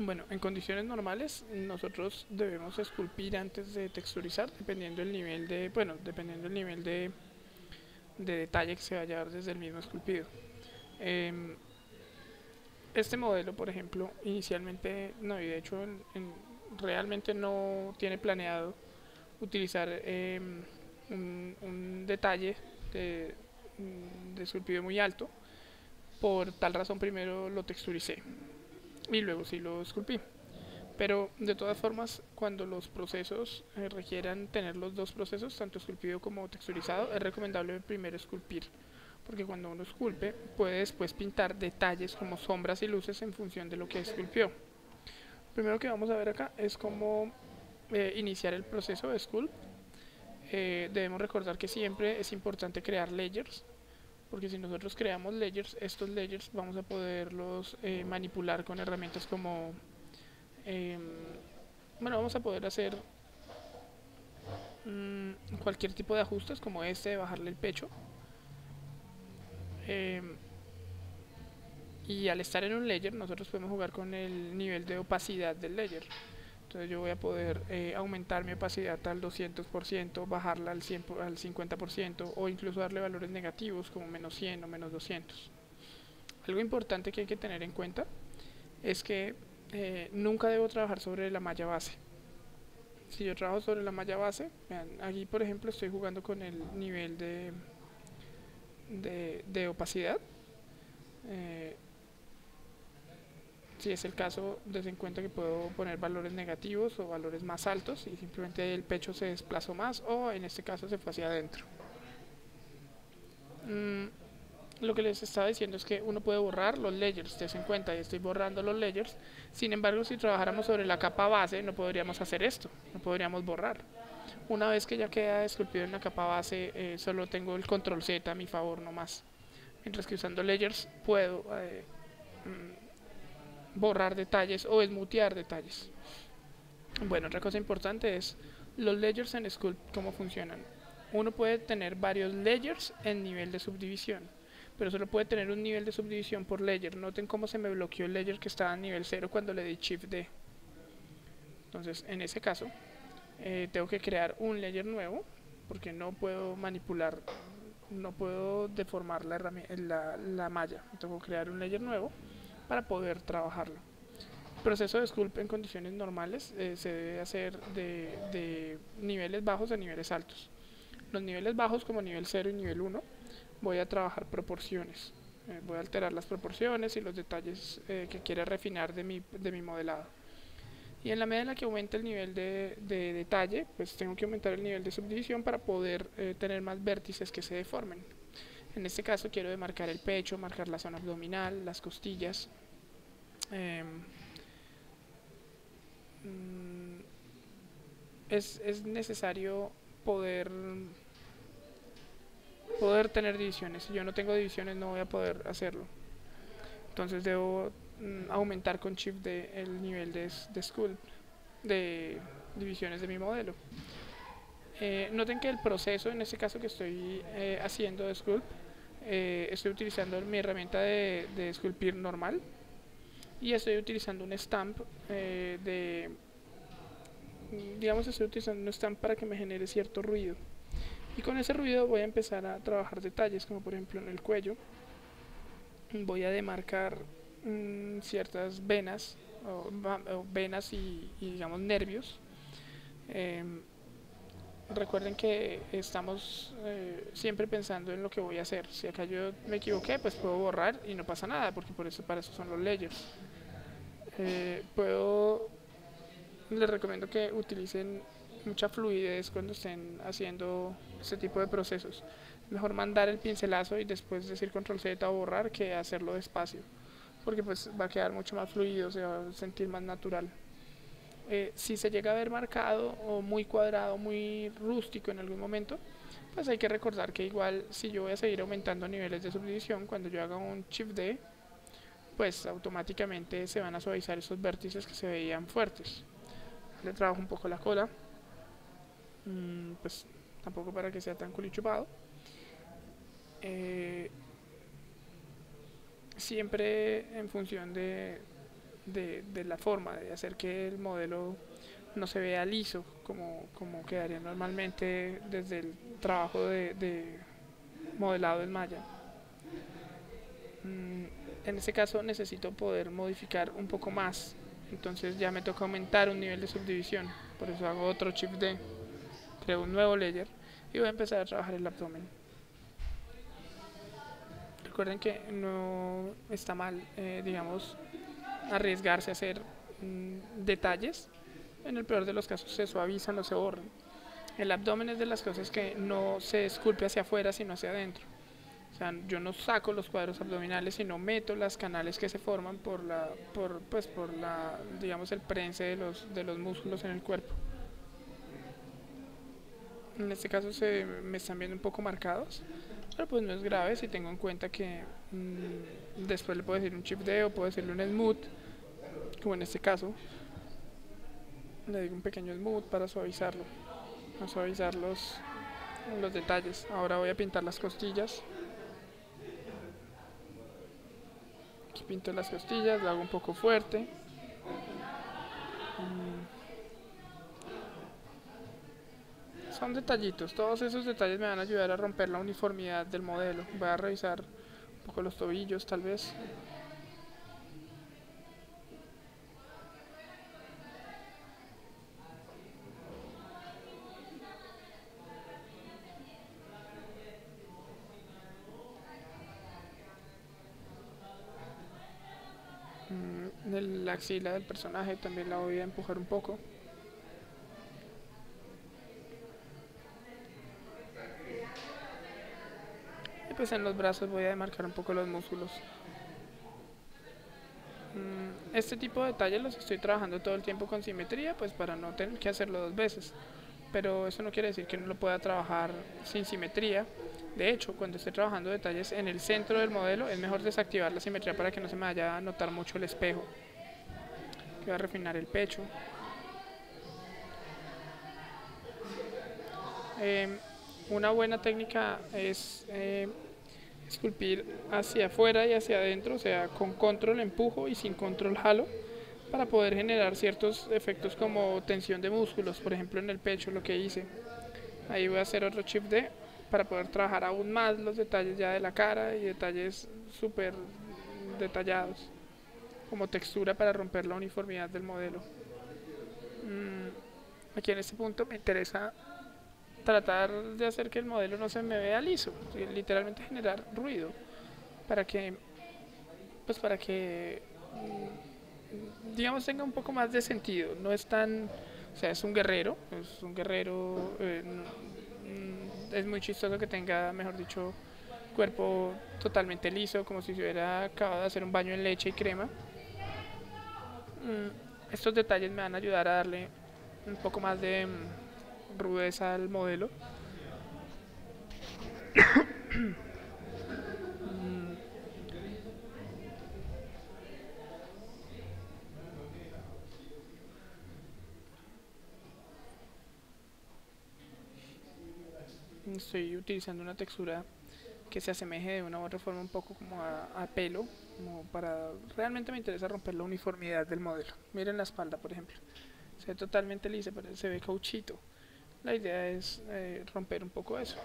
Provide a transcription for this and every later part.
Bueno, en condiciones normales nosotros debemos esculpir antes de texturizar, dependiendo del nivel de, bueno, dependiendo del nivel de detalle que se vaya a dar desde el mismo esculpido. Em, este modelo, por ejemplo, inicialmente, no, y de hecho realmente no tiene planeado utilizar un detalle de, de esculpido muy alto. Por tal razón primero lo texturicé y luego sí lo esculpí. Pero de todas formas, cuando los procesos requieran tener los dos procesos, tanto esculpido como texturizado, es recomendable primero esculpir, porque cuando uno esculpe puede después pintar detalles como sombras y luces en función de lo que esculpió. Primero que vamos a ver acá es cómo iniciar el proceso de sculpt. Debemos recordar que siempre es importante crear layers, porque si nosotros creamos layers, estos layers vamos a poderlos manipular con herramientas como eh, bueno, vamos a poder hacer cualquier tipo de ajustes como este de bajarle el pecho. eh, y al estar en un layer nosotros podemos jugar con el nivel de opacidad del layer. Entonces yo voy a poder aumentar mi opacidad al 200%, bajarla al 100, al 50% o incluso darle valores negativos como menos 100 o menos 200. Algo importante que hay que tener en cuenta es que nunca debo trabajar sobre la malla base. Si yo trabajo sobre la malla base, vean, aquí por ejemplo estoy jugando con el nivel de opacidad. Eh, si es el caso, des en cuenta que puedo poner valores negativos o valores más altos y simplemente el pecho se desplazó más o en este caso se fue hacia adentro. Mm, lo que les estaba diciendo es que uno puede borrar los layers, des en cuenta, y estoy borrando los layers. Sin embargo, si trabajáramos sobre la capa base, no podríamos hacer esto, no podríamos borrar. Una vez que ya queda esculpido en la capa base, solo tengo el control Z a mi favor, no más. Mientras que usando layers puedo borrar detalles o esmutear detalles. Bueno, otra cosa importante es los layers en Sculpt, cómo funcionan. Uno puede tener varios layers en nivel de subdivisión, pero solo puede tener un nivel de subdivisión por layer. Noten cómo se me bloqueó el layer que estaba en nivel 0 cuando le di Shift D. Entonces, en ese caso, tengo que crear un layer nuevo, porque no puedo manipular, no puedo deformar la malla. Tengo que crear un layer nuevo para poder trabajarlo. El proceso de sculpt en condiciones normales se debe hacer de niveles bajos a niveles altos. Los niveles bajos como nivel 0 y nivel 1 voy a trabajar proporciones. Voy a alterar las proporciones y los detalles que quiera refinar de mi modelado. Y en la medida en la que aumente el nivel de detalle, pues tengo que aumentar el nivel de subdivisión para poder tener más vértices que se deformen. En este caso quiero demarcar el pecho, marcar la zona abdominal, las costillas. Eh, mm, es necesario poder, poder tener divisiones. Si yo no tengo divisiones no voy a poder hacerlo. Entonces debo aumentar con Shift el nivel de sculpt, de divisiones de mi modelo. Noten que el proceso, en este caso que estoy haciendo de Sculpt, estoy utilizando mi herramienta de esculpir normal y estoy utilizando un stamp digamos, estoy utilizando un stamp para que me genere cierto ruido. Y con ese ruido voy a empezar a trabajar detalles, como por ejemplo en el cuello. Voy a demarcar ciertas venas, o venas y digamos nervios. Eh, Recuerden que estamos siempre pensando en lo que voy a hacer. Si acá yo me equivoqué, pues puedo borrar y no pasa nada, porque por eso para eso son los layers. Puedo, les recomiendo que utilicen mucha fluidez cuando estén haciendo este tipo de procesos. Mejor mandar el pincelazo y después decir control Z o borrar que hacerlo despacio, porque pues va a quedar mucho más fluido, se va a sentir más natural. Si se llega a ver marcado o muy cuadrado, muy rústico en algún momento, pues hay que recordar que igual si yo voy a seguir aumentando niveles de subdivisión, cuando yo haga un Shift D, pues automáticamente se van a suavizar esos vértices que se veían fuertes. Le trabajo un poco la cola, pues tampoco para que sea tan culichupado. Eh, Siempre en función de la forma, de hacer que el modelo no se vea liso como quedaría normalmente desde el trabajo de modelado en malla. Mm, en este caso necesito poder modificar un poco más, entonces ya me toca aumentar un nivel de subdivisión, por eso hago otro Shift D, creo un nuevo layer y voy a empezar a trabajar el abdomen. Recuerden que no está mal, digamos, arriesgarse a hacer detalles. En el peor de los casos se suavizan o se borran. El abdomen es de las cosas que no se esculpe hacia afuera sino hacia adentro. O sea, yo no saco los cuadros abdominales, sino meto las canales que se forman por la, digamos, el prense de los músculos en el cuerpo. En este caso me están viendo un poco marcados, pero pues no es grave si tengo en cuenta que después le puedo decir un chip D o puedo decirle un smooth, como en este caso. Le digo un pequeño smooth para suavizarlo, para suavizar los detalles. Ahora voy a pintar las costillas. Aquí pinto las costillas, lo hago un poco fuerte. Son detallitos, todos esos detalles me van a ayudar a romper la uniformidad del modelo. Voy a revisar un poco los tobillos tal vez. La axila del personaje también la voy a empujar un poco. Y pues en los brazos voy a demarcar un poco los músculos. Este tipo de detalles los estoy trabajando todo el tiempo con simetría, pues para no tener que hacerlo dos veces. Pero eso no quiere decir que no lo pueda trabajar sin simetría. De hecho, cuando esté trabajando detalles en el centro del modelo, es mejor desactivar la simetría para que no se me vaya a notar mucho el espejo. Voy a refinar el pecho. Una buena técnica es esculpir hacia afuera y hacia adentro, o sea, con control empujo y sin control jalo, para poder generar ciertos efectos como tensión de músculos, por ejemplo en el pecho, lo que hice. Ahí voy a hacer otro chip D para poder trabajar aún más los detalles ya de la cara y detalles súper detallados, como textura para romper la uniformidad del modelo. Aquí en este punto me interesa tratar de hacer que el modelo no se me vea liso, literalmente generar ruido para que, pues para que, digamos, tenga un poco más de sentido. No es tan, o sea, es un guerrero, es muy chistoso que tenga, mejor dicho, cuerpo totalmente liso, como si se hubiera acabado de hacer un baño en leche y crema. Estos detalles me van a ayudar a darle un poco más de rudeza al modelo. Estoy utilizando una textura que se asemeje de una u otra forma un poco como a pelo, como para, realmente me interesa romper la uniformidad del modelo. Miren la espalda, por ejemplo, se ve totalmente lisa, pero se ve cauchito. La idea es romper un poco eso.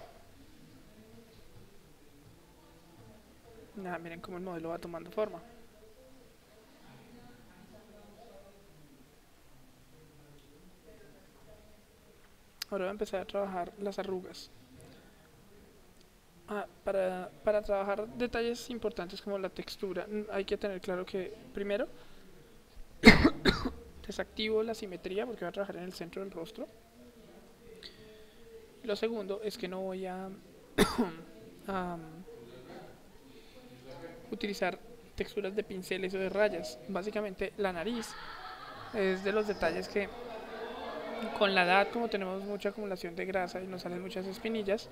Nada, miren cómo el modelo va tomando forma. Ahora voy a empezar a trabajar las arrugas. Para trabajar detalles importantes como la textura, hay que tener claro que primero desactivo la simetría porque voy a trabajar en el centro del rostro. Lo segundo es que no voy a utilizar texturas de pinceles o de rayas. Básicamente la nariz es de los detalles que con la edad, como tenemos mucha acumulación de grasa y nos salen muchas espinillas,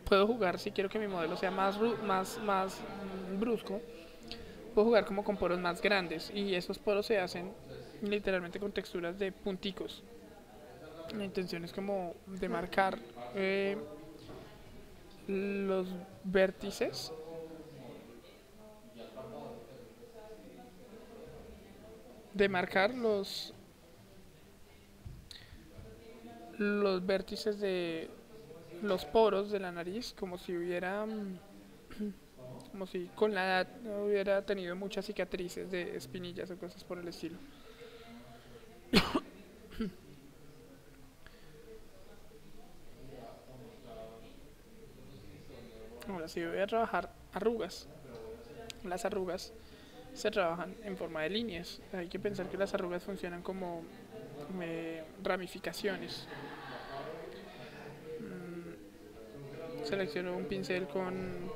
puedo jugar si quiero que mi modelo sea más brusco. Puedo jugar como con poros más grandes y esos poros se hacen literalmente con texturas de punticos. La intención es como de marcar los vértices de marcar los vértices de los poros de la nariz, como si hubiera, como si con la edad hubiera tenido muchas cicatrices de espinillas o cosas por el estilo. Ahora sí voy a trabajar arrugas. Las arrugas se trabajan en forma de líneas. Hay que pensar que las arrugas funcionan como ramificaciones. Selecciono un pincel con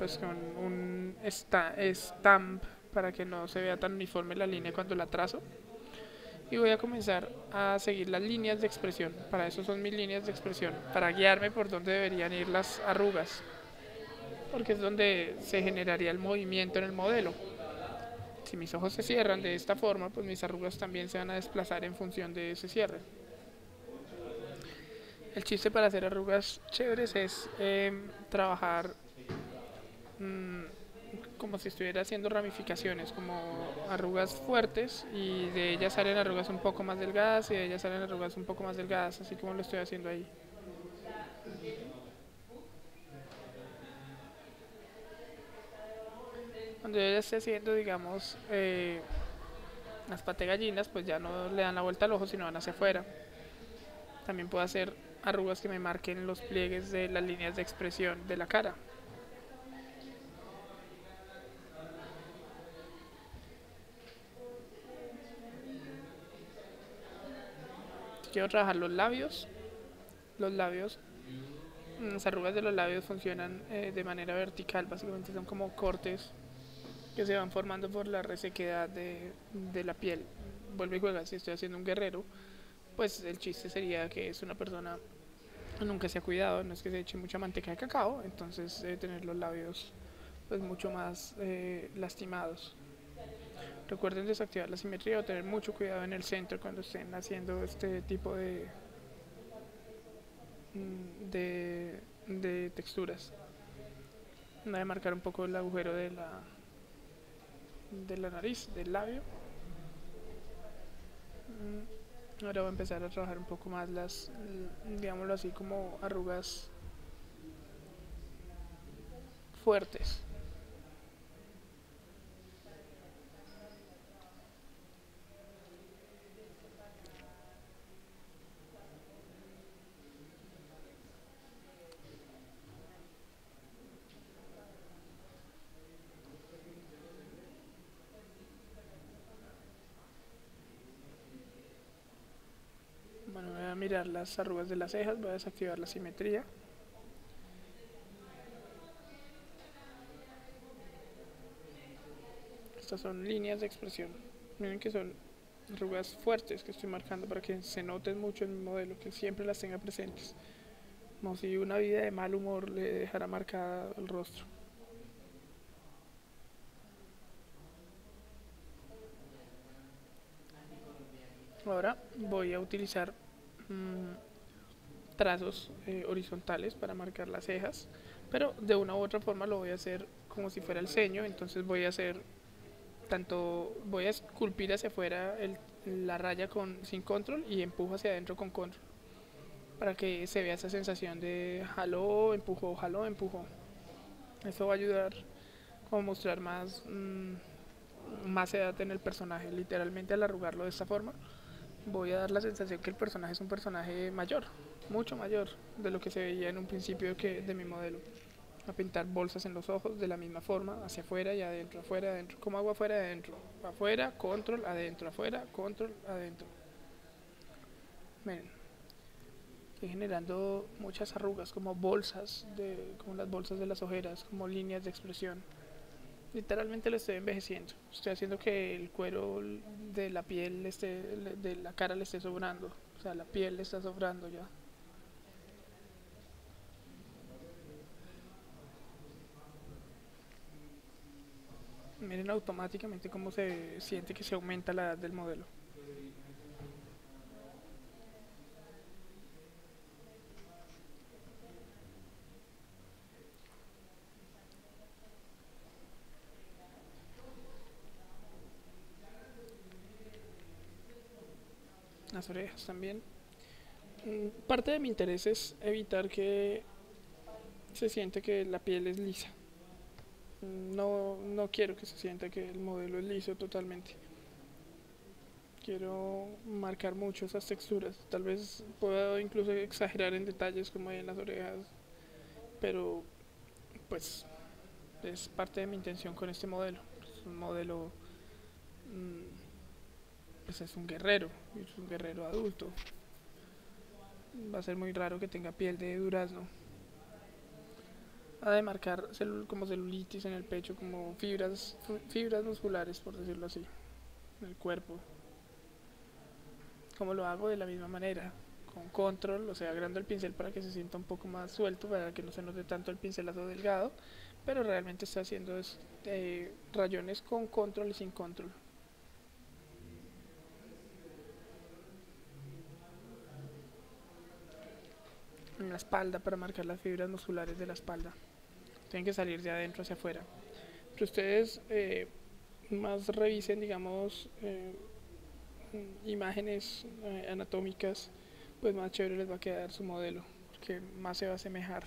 un stamp para que no se vea tan uniforme la línea cuando la trazo. Y voy a comenzar a seguir las líneas de expresión. Para eso son mis líneas de expresión, para guiarme por dónde deberían ir las arrugas, porque es donde se generaría el movimiento en el modelo. Si mis ojos se cierran de esta forma, pues mis arrugas también se van a desplazar en función de ese cierre. El chiste para hacer arrugas chéveres es trabajar mmm, como si estuviera haciendo ramificaciones, como arrugas fuertes y de ellas salen arrugas un poco más delgadas y de ellas salen arrugas un poco más delgadas, así como lo estoy haciendo ahí. Cuando yo ya esté haciendo, digamos, las pate gallinas, pues ya no le dan la vuelta al ojo, sino van hacia afuera. También puedo hacer arrugas que me marquen los pliegues de las líneas de expresión de la cara. Si quiero trabajar los labios, las arrugas de los labios funcionan de manera vertical, básicamente son como cortes que se van formando por la resequedad de la piel. Vuelve y juega, si estoy haciendo un guerrero, pues el chiste sería que es una persona nunca se ha cuidado, no es que se eche mucha manteca de cacao, entonces debe tener los labios pues mucho más lastimados. Recuerden desactivar la simetría o tener mucho cuidado en el centro cuando estén haciendo este tipo de texturas. Voy a marcar un poco el agujero de la nariz, del labio. Ahora voy a empezar a trabajar un poco más digámoslo así, como arrugas fuertes. Bueno, voy a mirar las arrugas de las cejas, voy a desactivar la simetría. Estas son líneas de expresión. Miren que son arrugas fuertes que estoy marcando para que se noten mucho en mi modelo, que siempre las tenga presentes. Como si una vida de mal humor le dejara marcada el rostro. Ahora voy a utilizar trazos horizontales para marcar las cejas, pero de una u otra forma lo voy a hacer como si fuera el ceño, entonces voy a hacer voy a esculpir hacia afuera la raya sin control y empujo hacia adentro con control para que se vea esa sensación de jaló, empujó. Eso va a ayudar como a mostrar más edad en el personaje. Literalmente al arrugarlo de esta forma voy a dar la sensación que el personaje es un personaje mayor, mucho mayor de lo que se veía en un principio de mi modelo. A pintar bolsas en los ojos de la misma forma, hacia afuera y adentro, afuera, adentro. ¿Cómo hago afuera, adentro? Afuera, control, adentro, afuera, control, adentro. Miren, estoy generando muchas arrugas como bolsas, como las bolsas de las ojeras, como líneas de expresión. Literalmente lo estoy envejeciendo. Estoy haciendo que el cuero de la piel de la cara le esté sobrando. O sea, la piel le está sobrando ya. Miren automáticamente cómo se siente que se aumenta la edad del modelo. las orejas también. Parte de mi interés es evitar que se siente que la piel es lisa. No quiero que se sienta que el modelo es liso totalmente. Quiero marcar mucho esas texturas. Tal vez puedo incluso exagerar en detalles como hay en las orejas, pero pues es parte de mi intención con este modelo. Es un modelo, pues es un guerrero adulto. Va a ser muy raro que tenga piel de durazno. Ha de marcar como celulitis en el pecho, como fibras musculares, por decirlo así, en el cuerpo. Como lo hago de la misma manera, con control, o sea, agrando el pincel para que se sienta un poco más suelto, para que no se note tanto el pincelazo delgado, pero realmente está haciendo rayones con control y sin control. En la espalda para marcar las fibras musculares de la espalda. Tienen que salir de adentro hacia afuera. Pero ustedes más revisen, digamos, imágenes anatómicas, pues más chévere les va a quedar su modelo, porque más se va a asemejar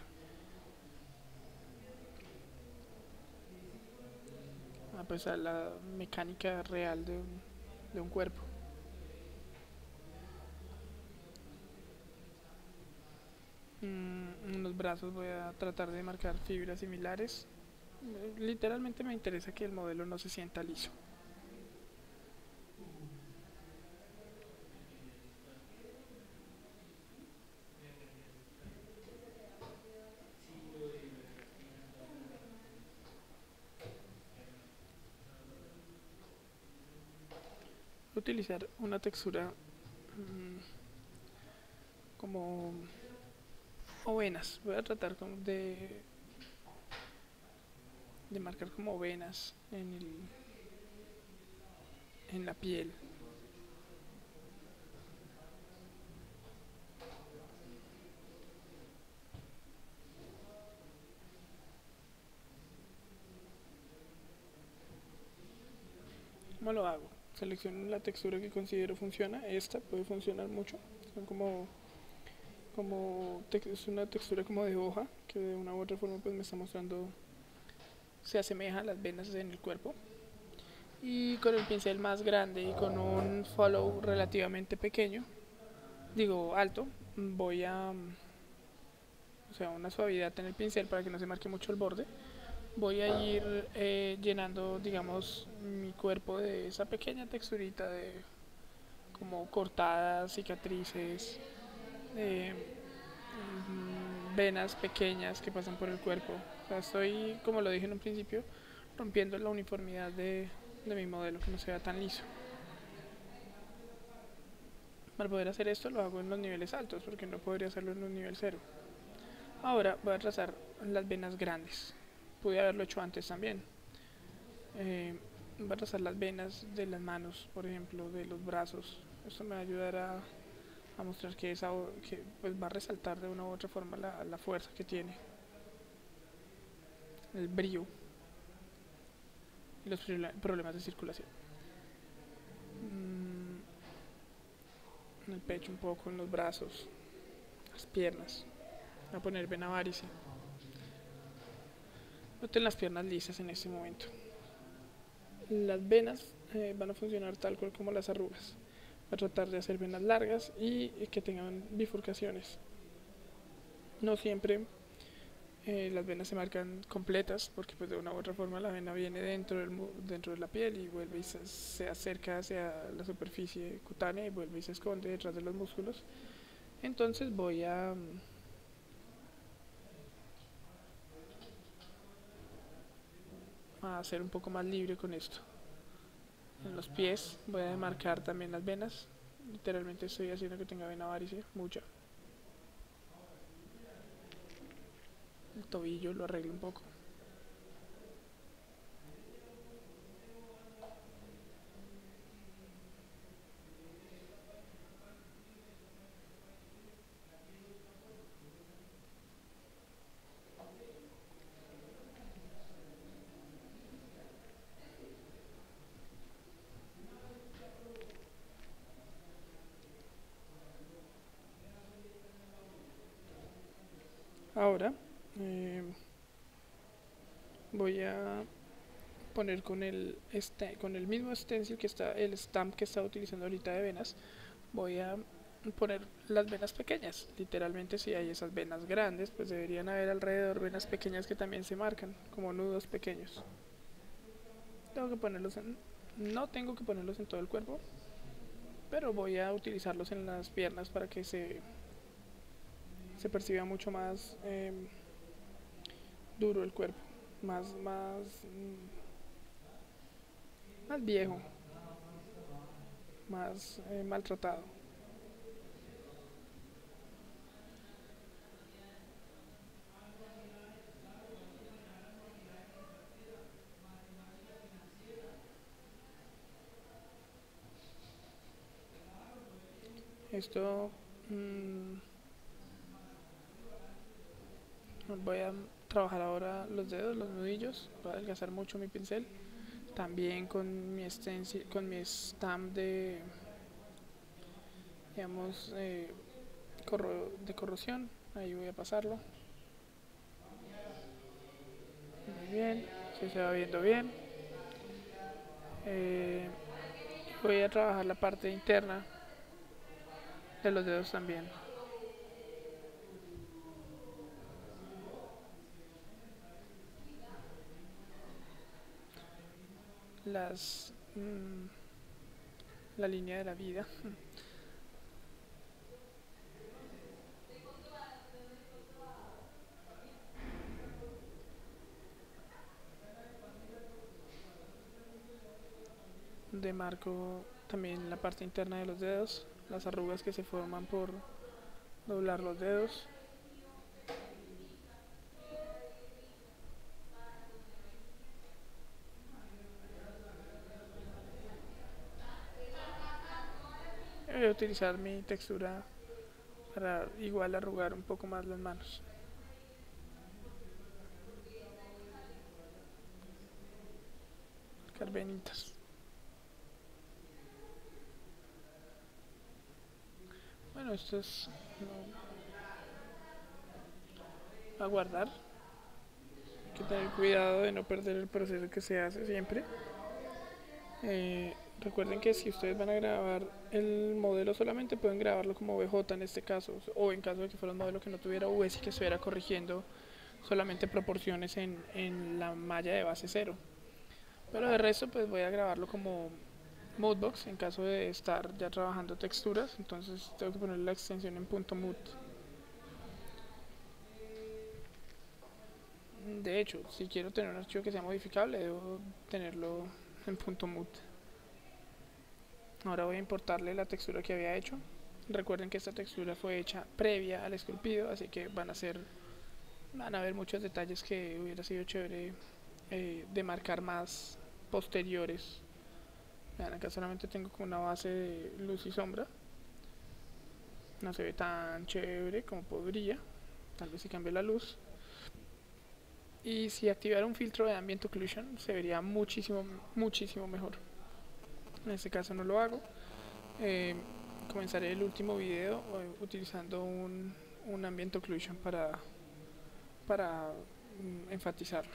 pues a la mecánica real de un cuerpo. En los brazos voy a tratar de marcar fibras similares. Literalmente me interesa que el modelo no se sienta liso. Voy a utilizar una textura como o venas. Voy a tratar de marcar como venas en la piel. ¿Cómo lo hago? Selecciono la textura que considero funciona. Esta puede funcionar mucho. Son es una textura como de hoja que de una u otra forma pues me está mostrando, se asemeja a las venas en el cuerpo. Y con el pincel más grande y con un follow relativamente pequeño, digo alto, voy a, o sea, una suavidad en el pincel para que no se marque mucho el borde. Voy a ir llenando, digamos, mi cuerpo de esa pequeña texturita de como cortadas, cicatrices, de venas pequeñas que pasan por el cuerpo. O sea, estoy, como lo dije en un principio, rompiendo la uniformidad de mi modelo, que no sea tan liso. Para poder hacer esto lo hago en los niveles altos, porque no podría hacerlo en un nivel cero. Ahora voy a trazar las venas grandes. Pude haberlo hecho antes también. Voy a trazar las venas de las manos, por ejemplo, de los brazos. Esto me va a ayudar a mostrar que pues va a resaltar de una u otra forma la fuerza que tiene, el brillo y los problemas de circulación. En el pecho un poco, en los brazos, las piernas. Voy a poner vena varice. Noten las piernas lisas en este momento. Las venas van a funcionar tal cual como las arrugas. Voy a tratar de hacer venas largas y que tengan bifurcaciones. No siempre las venas se marcan completas porque pues de una u otra forma la vena viene dentro de la piel y vuelve y se acerca hacia la superficie cutánea y vuelve y se esconde detrás de los músculos. Entonces voy a ser un poco más libre con esto. En los pies voy a demarcar también las venas. Literalmente estoy haciendo que tenga vena varice, mucha. El tobillo lo arreglo un poco. Ahora eh, voy a poner con el mismo stencil que está, el stamp que estaba utilizando ahorita de venas, voy a poner las venas pequeñas. Literalmente, si hay esas venas grandes, pues deberían haber alrededor venas pequeñas que también se marcan como nudos pequeños. Tengo que ponerlos en, no tengo que ponerlos en todo el cuerpo, pero voy a utilizarlos en las piernas para que se perciba mucho más duro el cuerpo, más viejo, más maltratado. Esto voy a trabajar ahora los dedos, los nudillos, voy a adelgazar mucho mi pincel. También con mi stencil, con mi stamp de, digamos, de corrosión, ahí voy a pasarlo. Muy bien, si se va viendo bien. Eh, Voy a trabajar la parte interna de los dedos también. Las, la línea de la vida. Demarco también la parte interna de los dedos, las arrugas que se forman por doblar los dedos. Voy a utilizar mi textura para igual arrugar un poco más las manos. Carvenitas. Bueno, esto es a guardar. Hay que tener cuidado de no perder el proceso que se hace siempre. Recuerden que si ustedes van a grabar el modelo solamente pueden grabarlo como BJ en este caso, o en caso de que fuera un modelo que no tuviera UV y que estuviera corrigiendo solamente proporciones en la malla de base cero. Pero de resto pues voy a grabarlo como Modebox en caso de estar ya trabajando texturas, entonces tengo que poner la extensión en punto .mood. De hecho, si quiero tener un archivo que sea modificable, debo tenerlo en punto .mood. Ahora voy a importarle la textura que había hecho. Recuerden que esta textura fue hecha previa al esculpido, así que van a ver muchos detalles que hubiera sido chévere de marcar más posteriores. Vean, acá solamente tengo como una base de luz y sombra. No se ve tan chévere como podría. Tal vez si cambie la luz. Y si activara un filtro de Ambient Occlusion se vería muchísimo, muchísimo mejor. En este caso no lo hago. Eh, Comenzaré el último video utilizando un Ambient Occlusion para enfatizarlo.